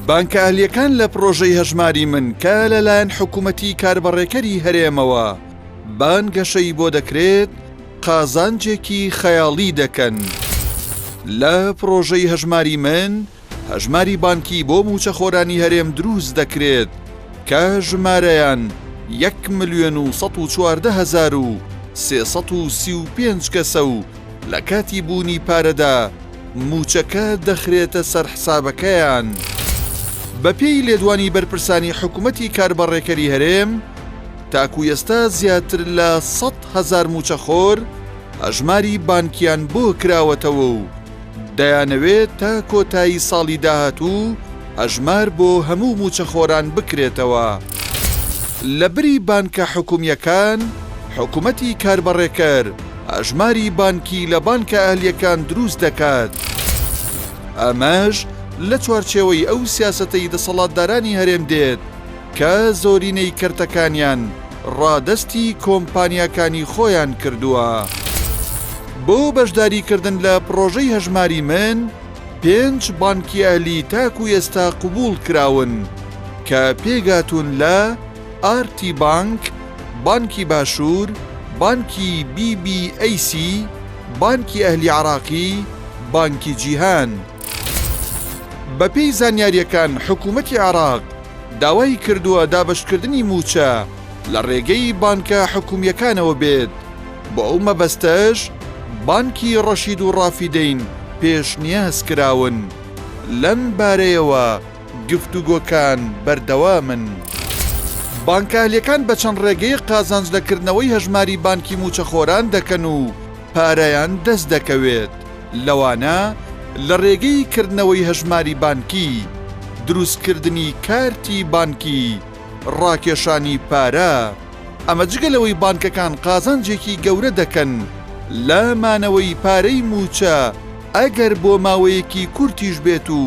بانکە ئەهلیەکان لە پرۆژەی هەژماری من کە لەلایەن حکوومەتی کاربڕێکەری هەرێمەوە بانگەشەی بۆ دەکرێت قازانجێکی خەیاڵی دەکەن. لە پرۆژەی هەژماری من هەژماری بانکی بۆ موچەخۆرانی هەرێم دروست دەکرێت کە ژمارەیان 1,114,335 کەسە و لە کاتی بوونی پارەدا موچەکە دەخرێتە سەر حسابەکەیان. بە پێی لێدوانی بەرپرسانی حکوومەتی کاربڕێکەری هەرێم تاکو ئێستا زیاتر لە 100,000 موچەخۆر هەژماری بانکیان بۆ کراوەتەوە و دەیانەوێت تا کۆتایی ساڵی داهاتوو هەژمار بۆ هەموو موچەخۆران بکرێتەوە. لە بری بانکە حکوومیەکان حکوومەتی کاربڕێکەر هەژماری بانکی لە بانکە ئەهلیەکان دروست دەکات. ئەمەش لە چوارچێوەی ئەو سیاسەتەی دەسەڵاتدارانی هەرێم دێت کە زۆرینەی کەرتەکانیان ڕادەستی کۆمپانیاکانی خۆیان کردووە. بۆ بەشداریکردن لە پرۆژەی هەژماری من 5 بانکی ئەهلی تاکو ئێستا قبول کراون کە پێگاتون لە ئارتی بانک، بانکی باشوور، بانکی BBAC، بانکی ئەهلی عراقی، بانکی جیهان. بەپێی زانیاریەکان حکوومەتی عراق داوای کردووە دابەشکردنی موچە لە ڕێگەی بانکە حکوومیەکانەوە بێت. بۆ ئەو مەبەستەش بانکی ڕەشید و ڕافیدەین پێشنیاز کراون. لەم بارەیەوە گفتوگۆکان بەردەوامن. بانکەهلیەکان بە چەند ڕێگەی قازانج لەکردنەوەی هەژماری بانکی موچەخۆران دەکەن و پارەیان دەست دەکەوێت. لەوانە لە ڕێگەی کردنەوەی هەژماری بانکی، دروستکردنی کارتی بانکی، ڕاکێشانی پارە. ئەمە جگەلەوەی بانکەکان قازانجێکی گەورە دەکەن لە مانەوەی پارەی موچە ئەگەر بۆ ماوەیەکی کورتیش بێت و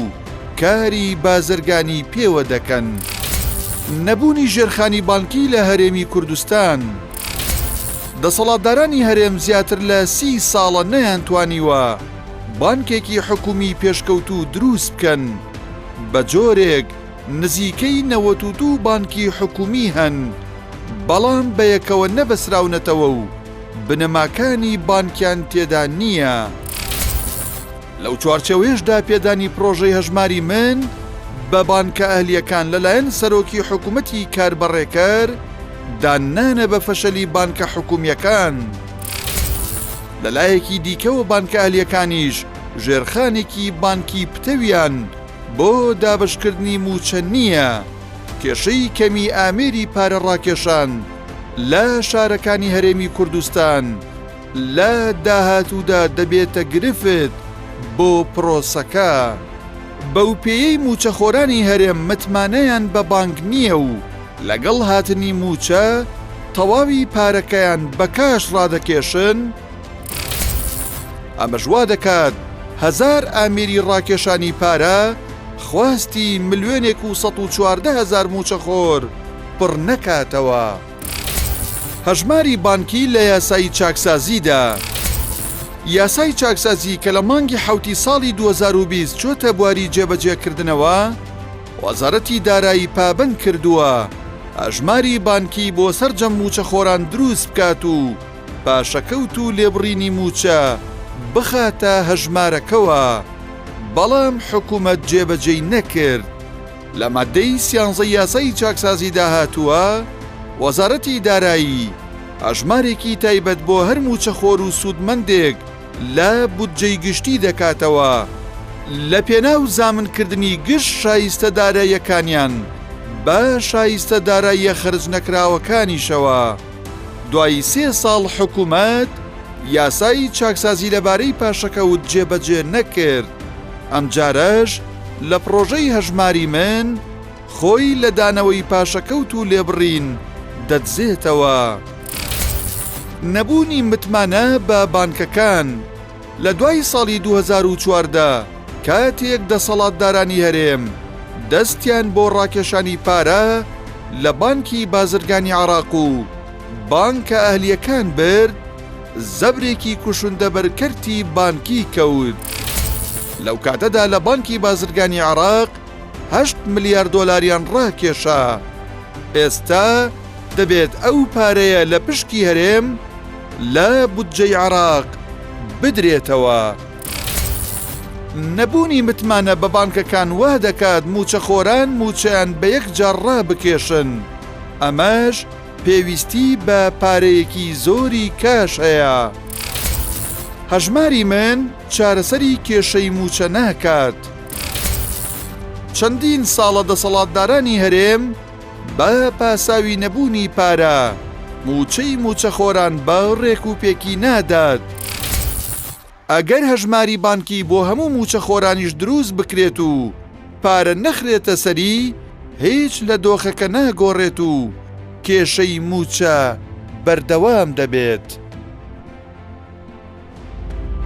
کاری بازرگانی پێوە دەکەن. نەبوونی ژێرخانی بانکی لە هەرێمی کوردستان. دەسەڵاتدارانی هەرێم زیاتر لە 30 ساڵە نەیانتوانیوە بانکێکی حکومی پێشکەوتو دروست بکەن. بە جۆرێک نزیکەی 92 بانکی حکومی هەن، بەڵام بەیەکەوە نەبەسراونەتەوە و بنەماکانی بانکیان تێدا نییە. لەو چوارچێوەیەشدا پێدانی پرۆژەی هەژماری من بە بانکە ئەهلیەکان لەلایەن سەرۆکی حکوومەتی کاربڕێکەر دانانە بە فەشەلی بانکە حکوومیەکان. لەلایەکی دیکەوە بانکە ئەهلیەکانیش ژێرخانێکی بانکی پتەویان بۆ دابشکردنی موچە نییە. کێشەی کەمی ئامێری پارە ڕاکێشان لە شارەکانی هەرێمی کوردستان لە داهاتوودا دەبێتە گرفت بۆ پرۆسەکە. بەو پێیەی موچەخۆرانی هەرێم متمانەیان بە بانک نییە و لەگەڵ هاتنی موچە تەواوی پارەکەیان بە کاش ڕادەکێشن. ئەمەش وا دەکات 1000 ئامێری ڕاکێشانی پارە خواستی 1,114,000 موچەخۆر پڕ نەکاتەوە. هەژماری بانکی لە یاسای چاکسازیدا. یاسای چاکسازی کە لە مانگی حوتی ساڵی 2020 چۆتە بواری جێبەجێکردنەوە، وەزارەتی دارایی پابند کردووە هەژماری بانکی بۆ سەرجەم موچەخۆران دروست بکات و پاشەکەوت و لێبڕینی موچە بخاتە هەژمارەکەوە. بەڵام حکوومەت جێبەجێی نەکرد. لە مادەی 13 یاسای چاکسازی داهاتووە وەزارەتی دارایی هەژمارێکی تایبەت بۆ هەر موچەخۆر و سوودمەندێک لە بودجەی گشتی دەکاتەوە لە پێناو زامنکردنی گشت شایستە داراییەکانیان بە شایستە داراییە خرج نەکراوەکانیشەوە. دوای 3 ساڵ حکوومەت یاسای چاکسازی لەبارەی پاشەکەوت جێبەجێ نەکرد. ئەم جارەش لە پرۆژەی هەژماری من خۆی لە دانەوەی پاشەکەوت و لێبڕین دەدزێتەوە. نەبوونی متمانە بە بانکەکان. لە دوای ساڵی 2014 کاتێک دەسەڵاتدارانی هەرێم دەستیان بۆ ڕاکێشانی پارە لە بانکی بازرگانی عراق و بانکە ئەهلیەکان برد، زەبرێکی کوشندە بەرکەرتی بانکی کەوت. لەو کاتەدا لە بانکی بازرگانی عراق 8 ملیار دۆلاریان ڕاکێشا. ئێستا دەبێت ئەو پارەیە لە پشکی هەرێم لە بودجەی عێراق بدرێتەوە. نەبوونی متمانە بە بانکەکان وا دەکات موچەخۆران موچەیان بە یەکجار ڕابکێشن. ئەمەش پێویستی بە پارەیەکی زۆری کاش هەیە. هەژماری من چارەسەری کێشەی موچە ناکات. چەندین ساڵە دەسەڵاتدارانی هەرێم بە پاساوی نەبوونی پارە موچەی موچەخۆران بە ڕێک و پێکی نادات. ئەگەر هەژماری بانکی بۆ هەموو موچەخۆرانیش دروست بکرێت و پارە نەخرێتە سەری، هیچ لە دۆخەکە ناگۆڕێت و کێشەی موچە بەردەوام دەبێت.